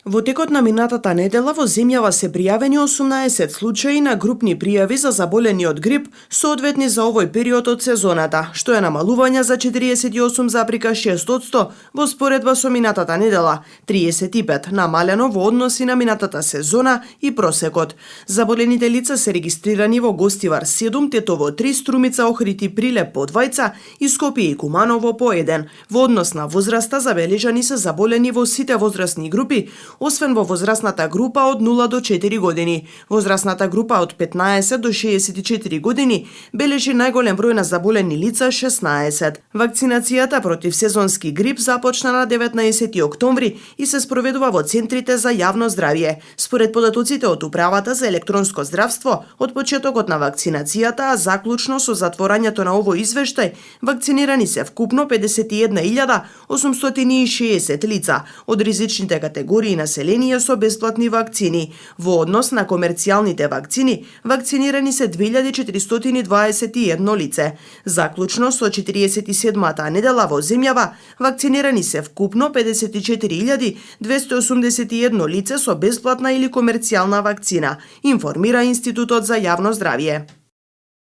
Во текот на минатата недела во земјава се пријавени 18 случаи на групни пријави за заболени од грип, соодветни за овој период од сезоната, што е намалување за 48,6% во споредба со минатата недела, 35 намалено во односи на минатата сезона и просекот. Заболените лица се регистрирани во Гостивар 7, Тетово 3, Струмица, Охрид, Прилеп по 2 и Скопје и Куманово по 1. Во однос на возраста забележани се заболени во сите возрастни групи, освен во возрастната група од 0 до 4 години. Возрастната група од 15 до 64 години бележи најголем број на заболени лица 16. Вакцинацијата против сезонски грип започна на 19 октомври и се спроведува во центрите за јавно здравје. Според податоците од Управата за електронско здравство, од почетокот на вакцинацијата, а заклучно со затворањето на овој извештај, вакцинирани се вкупно 51.860 лица од ризичните категории население со бесплатни вакцини. Во однос на комерцијалните вакцини, вакцинирани се 2421 лице. Заклучно со 47-та недела во земјава, вакцинирани се вкупно 54.281 лице со бесплатна или комерцијална вакцина, информира Институтот за јавно здравје.